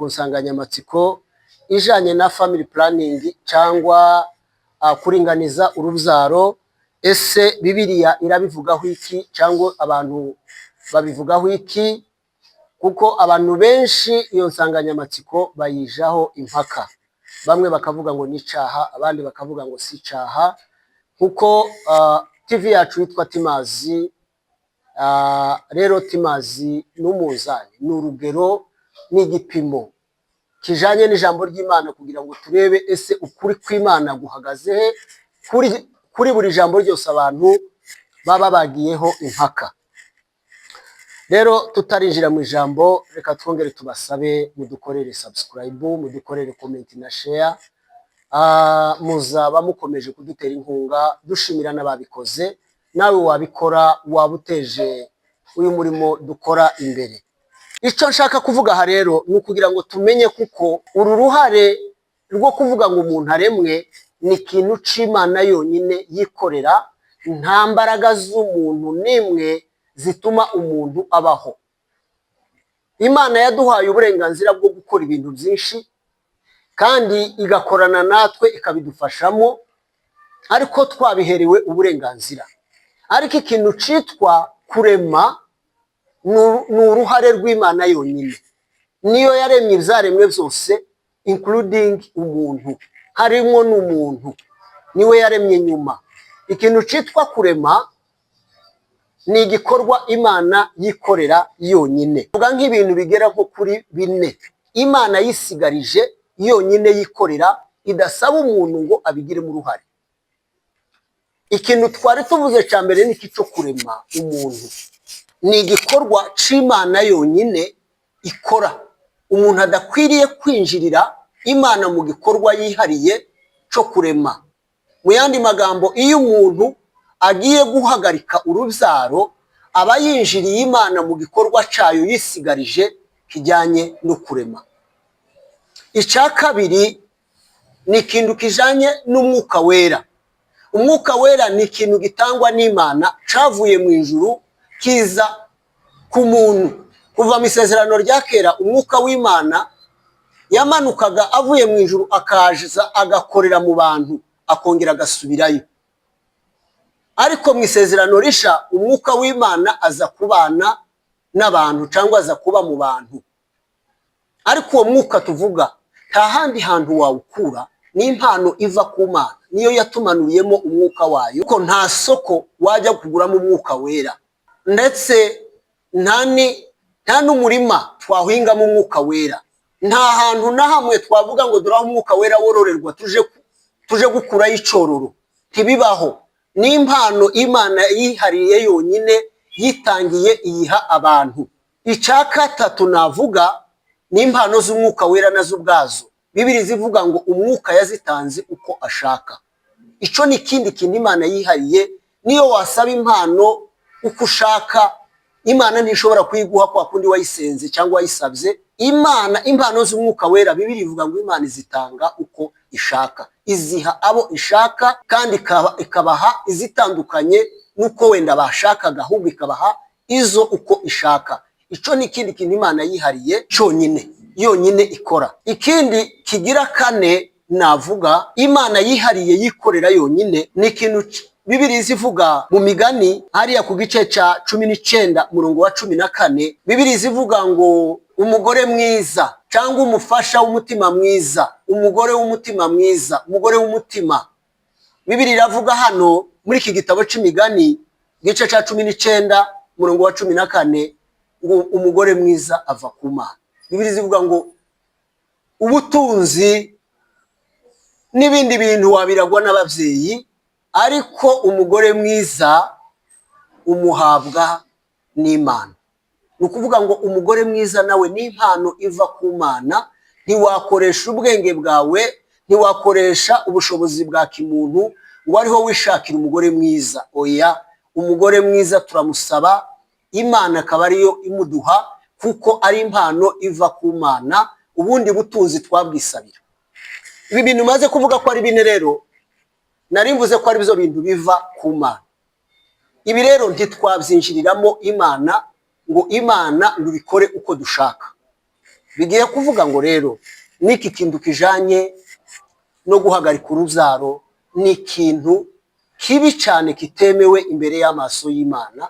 ku nsanganyamatsiko ijanye na family planning cyangwa kuringaniza urubyaro. Ese Bibiliya irabivugaho iki cyangwa abantu babivugaho iki? Kuko abantu benshi iyo nsanganyamatsiko bayijaho impaka, bamwe bakavuga ngo ni cyaha, abandi bakavuga ngo si cyaha. Kuko TV yacu yitwa Timazi, rero Timazi n'umuzani ni urugero, ni igipimo kijanye n'ijambo ry'Imana kugira ngo turebe ese ukuri kw'Imana guhagaze he kuri buri jambo ryose abantu baba bagiyeho impaka. Rero tutarinjira mu ijambo, reka twongere tubasabe mudukorere subscribe, mudukorere comment na share. Muzaba mukomeje kudutera inkunga, dushimira n'ababikoze. Nawe wabikora, wabuteje uyu murimo dukora imbere. Icyo nshaka kuvuga aha rero ni ukugira ngo tumenye kuko uru ruhare rwo kuvuga ngo umuntu aremwe ni ikintu c'Imana yonyine yikorera, nta mbaraga z'umuntu nimwe zituma umuntu abaho. Imana yaduhaye uburenganzira bwo gukora ibintu byinshi kandi igakorana natwe ikabidufashamo, ariko twabiherewe uburenganzira. Ariko ikintu citwa kurema ni uruhare rw'Imana yonyine, niyo yaremye ibyaremwe byose including umuntu, harimo n'umuntu niwe yaremye nyuma. Ikintu citwa kurema ni igikorwa Imana yikorera yonyine. Vuga nk'ibintu bigera nko kuri 4 Imana yisigarije yonyine yikorera, idasaba umuntu ngo abigiremo uruhare. Ikintu twari tuvuze cya mbere ni cyo kurema umuntu, ni igikorwa c'Imana yonyine ikora. Umuntu adakwiriye kwinjirira Imana mu gikorwa yihariye cyo kurema. Mu yandi magambo, iyo umuntu agiye guhagarika urubyaro, aba yinjiriye Imana mu gikorwa cyayo yisigarije kijyanye no kurema. Icya kabiri ni ikintu kijanye n'umwuka wera. Umwuka wera ni ikintu gitangwa n'Imana, cavuye mu ijuru kiza ku muntu. Kuva mu isezerano rya kera, umwuka w'Imana yamanukaga avuye mu ijuru akaza agakorera mu bantu, akongera agasubirayo. Ariko mu isezerano risha, umwuka w'Imana aza kubana n'abantu cyangwa aza kuba mu bantu. Ariko uwo mwuka tuvuga nta handi hantu wawukura, ni impano iva ku Mana, niyo yatumanuriyemo umwuka wayo. Kuko nta soko wajya kuguramo umwuka wera, ndetse nta n'umurima twahingamo umwuka wera. Nta hantu na hamwe twavuga ngo dore aho umwuka wera wororerwa tuje gukurayo icororo, ntibibaho. Ni impano Imana yihariye yonyine, yitangiye iyiha abantu. Icya gatatu navuga ni impano z'umwuka wera nazo ubwazo. Bibiliya zivuga ngo umwuka yazitanze uko ashaka. Ico ni ikindi kintu Imana yihariye. Niyo wasaba impano uko ushaka, Imana ntishobora kuyiguha kwa kundi wayisenze cyangwa wayisabye. Imana, impano z'umwuka wera, Bibiliya ivuga ngo Imana izitanga uko ishaka, iziha abo ishaka, kandi ikabaha izitandukanye nuko wenda bashakaga, ahubwo ikabaha izo uko ishaka. Ico ni ikindi kintu Imana yihariye cyonyine, yonyine ikora. Ikindi kigira kane navuga Imana yihariye yikorera yonyine, ni ikintu Bibiliya zivuga mu Migani hariya ku gice ca 19 murongo wa 14. Bibiliya zivuga ngo umugore mwiza cyangwa umufasha w'umutima mwiza, umugore w'umutima mwiza, umugore w'umutima. Bibiliya iravuga hano muri iki gitabo c'Imigani gice ca 19 murongo wa 14 ngo umugore mwiza ava ku Mana. Bibiliya zivuga ngo ubutunzi n'ibindi bintu wabiragwa n'abavyeyi, ariko umugore mwiza umuhabwa n'Imana. Ni ukuvuga ngo umugore mwiza nawe ni impano iva ku Mana. Ntiwakoresha ubwenge bwawe, ntiwakoresha ubushobozi bwa kimuntu ngo ariho wishakira umugore mwiza. Oya, umugore mwiza turamusaba, Imana akaba ariyo imuduha, kuko ari impano iva ku Mana. Ubundi butunzi twabwisabira. Ibi bintu maze kuvuga ko ari bine rero, nari mvuze ko ari byo bintu biva ku Mana. Ibi rero ntitwabyinjiriramo Imana ngo Imana ngo bikore uko dushaka. bigiye kuvuga ngo rero n'iki kintu kijanye no guhagarika urubyaro ni ikintu kibi cyane kitemewe imbere y'amaso y'Imana,